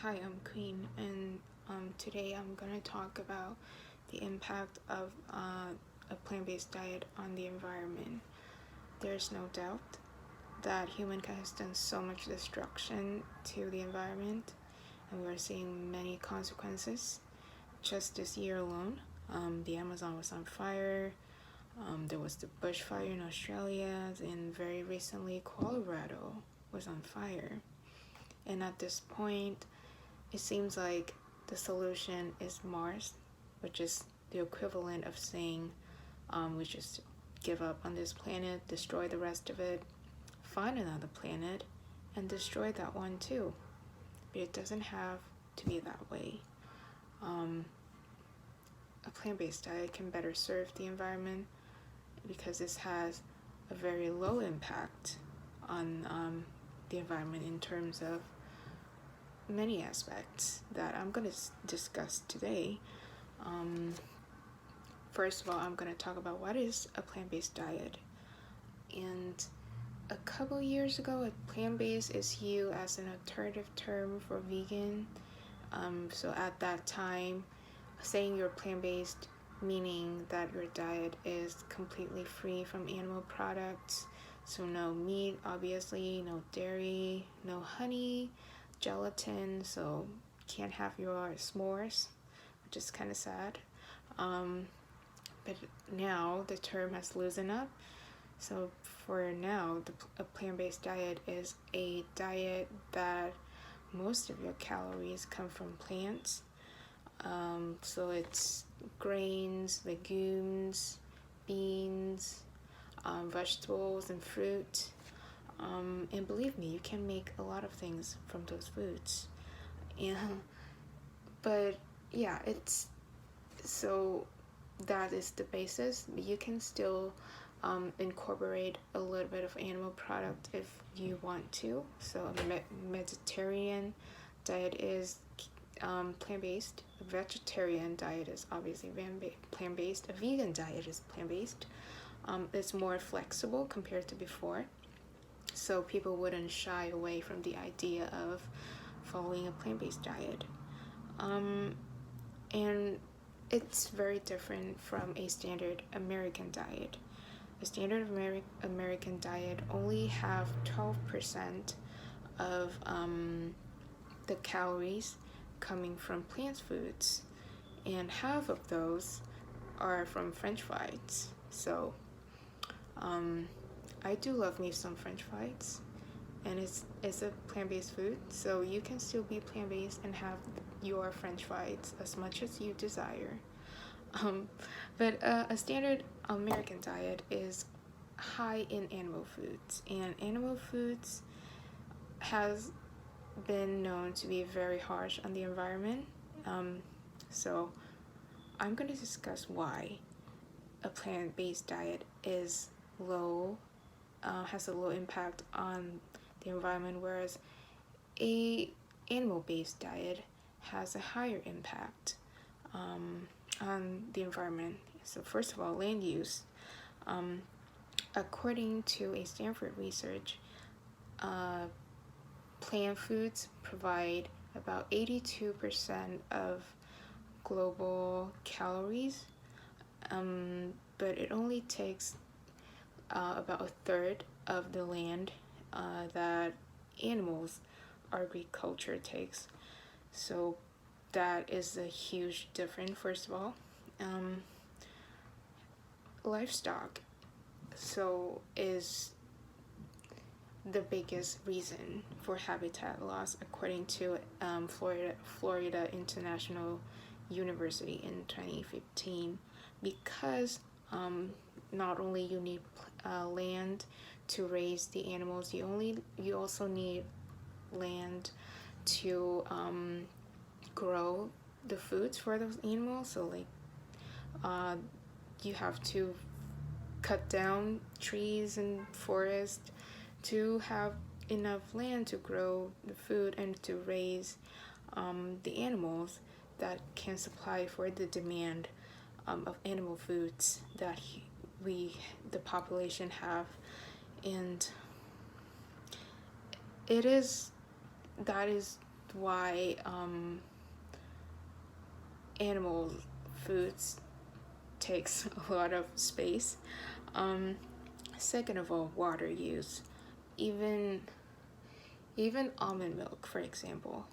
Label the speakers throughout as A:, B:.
A: Hi, I'm Queen, and today I'm going to talk about the impact of a plant-based diet on the environment. There's no doubt that humankind has done so much destruction to the environment, and we're seeing many consequences. Just this year alone, the Amazon was on fire, there was the bushfire in Australia, and very recently Colorado was on fire. And at this point, it seems like the solution is Mars, which is the equivalent of saying we just give up on this planet, destroy the rest of it, find another planet, and destroy that one too. But it doesn't have to be that way. A plant-based diet can better serve the environment because this has a very low impact on the environment in terms of many aspects that I'm going to discuss today. First of all, I'm going to talk about what is a plant-based diet. And a couple years ago, a plant-based is used as an alternative term for vegan. So at that time, saying you're plant-based, meaning that your diet is completely free from animal products. So no meat, obviously, no dairy, no honey, gelatin, so can't have your s'mores, which is kind of sad. But now the term has loosened up. So for now, a plant-based diet is a diet that most of your calories come from plants. So it's grains, legumes, beans, vegetables, and fruit. And believe me, you can make a lot of things from those foods. But yeah, so that is the basis. You can still incorporate a little bit of animal product if you want to. So a Mediterranean diet is plant-based. A vegetarian diet is obviously plant-based. A vegan diet is plant-based. It's more flexible compared to before, so people wouldn't shy away from the idea of following a plant-based diet. And it's very different from a standard American diet. A standard American diet only have 12% of the calories coming from plant foods, and half of those are from French fries. So I do love me some French fries, and it's a plant-based food, so you can still be plant-based and have your French fries as much as you desire. But a standard American diet is high in animal foods, and animal foods has been known to be very harsh on the environment. So I'm going to discuss why a plant-based diet is has a low impact on the environment, whereas a animal-based diet has a higher impact on the environment. So first of all, land use. According to a Stanford research, plant foods provide about 82% of global calories, but it only takes about a third of the land that animals agriculture takes. So that is a huge difference. First of all, livestock is the biggest reason for habitat loss, according to Florida International University in 2015, because not only you need land to raise the animals, you also need land to grow the foods for those animals. So like you have to cut down trees and forests to have enough land to grow the food and to raise the animals that can supply for the demand of animal foods that the population have. And that is why animal foods takes a lot of space. Second of all, water use. Even almond milk, for example,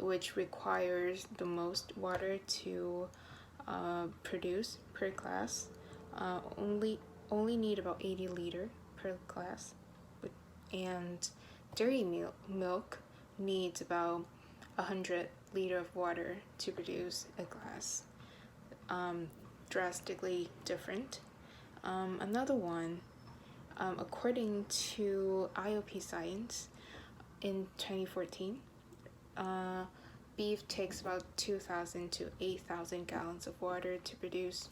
A: which requires the most water to produce per glass, only need about 80 liter per glass, and dairy milk needs about 100 liter of water to produce a glass. Drastically different. Another one, according to IOP Science in 2014, beef takes about 2,000 to 8,000 gallons of water to produce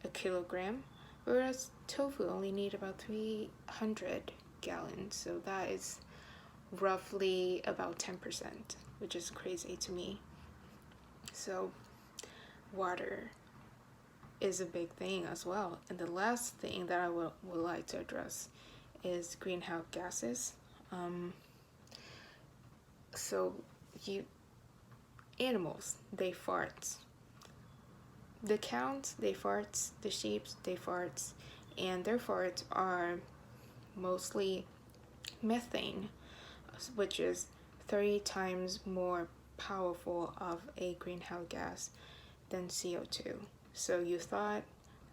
A: a kilogram, whereas tofu only need about 300 gallons. So that is roughly about 10%, which is crazy to me. So water is a big thing as well. And the last thing that I would like to address is greenhouse gases. So animals, they fart. The cows, they fart. The sheep, they fart. And their farts are mostly methane, which is 30 times more powerful of a greenhouse gas than CO2. So you thought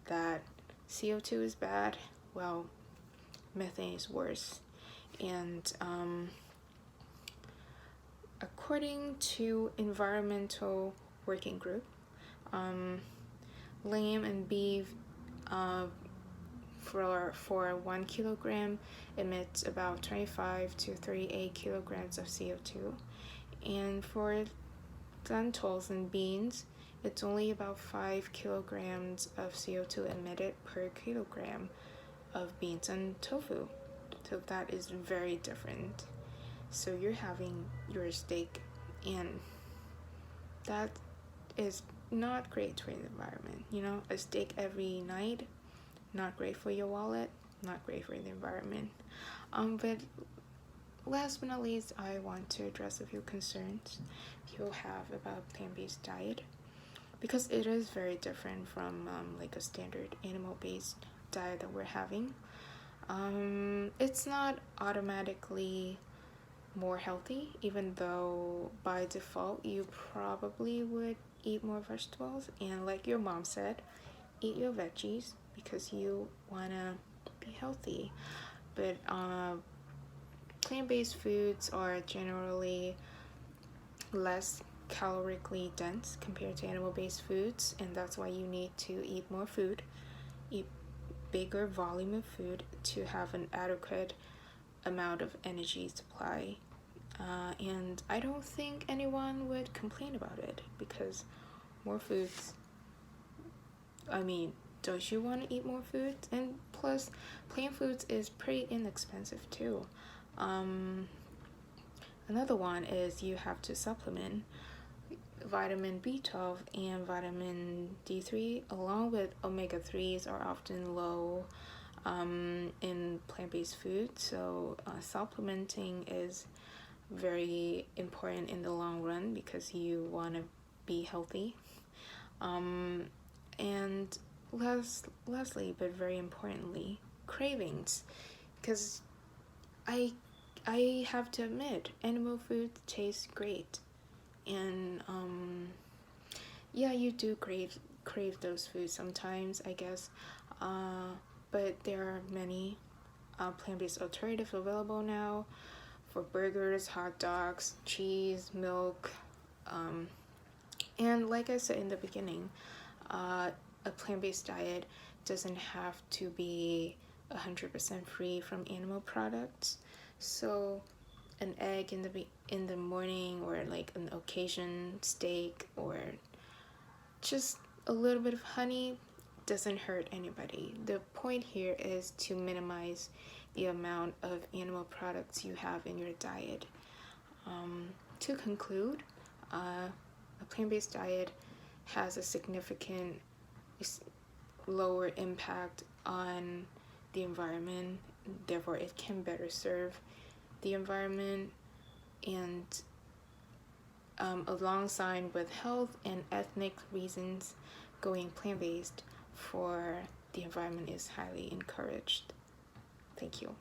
A: that CO2 is bad? Well, methane is worse. And according to Environmental Working Group, lamb and beef for 1 kilogram emits about 25 to 38 kilograms of CO2. And for lentils and beans, it's only about 5 kilograms of CO2 emitted per kilogram of beans and tofu. So that is very different. So you're having your steak, and that is not great for the environment. You know, a steak every night, not great for your wallet, not great for the environment. But last but not least, I want to address a few concerns people have about plant-based diet, because it is very different from like a standard animal-based diet that we're having. It's not automatically more healthy, even though by default you probably would eat more vegetables, and like your mom said, eat your veggies because you want to be healthy. But plant-based foods are generally less calorically dense compared to animal-based foods, and that's why you need to eat more food, eat bigger volume of food to have an adequate amount of energy supply. And I don't think anyone would complain about it, because more foods, I mean, don't you want to eat more food? And plus, plant foods is pretty inexpensive too. Another one is you have to supplement. Vitamin B12 and vitamin D3 along with omega-3s are often low in plant-based food, so supplementing is very important in the long run because you want to be healthy. And lastly, but very importantly, cravings, because I have to admit, animal food tastes great, and yeah, you do crave those foods sometimes, I guess, but there are many plant-based alternatives available now for burgers, hot dogs, cheese, milk, and like I said in the beginning, a plant-based diet doesn't have to be 100% free from animal products. So an egg in the morning, or like an occasion steak, or just a little bit of honey doesn't hurt anybody. The point here is to minimize the amount of animal products you have in your diet. To conclude, a plant-based diet has a significant lower impact on the environment, therefore it can better serve the environment, and alongside with health and ethnic reasons, going plant-based for the environment is highly encouraged. Thank you.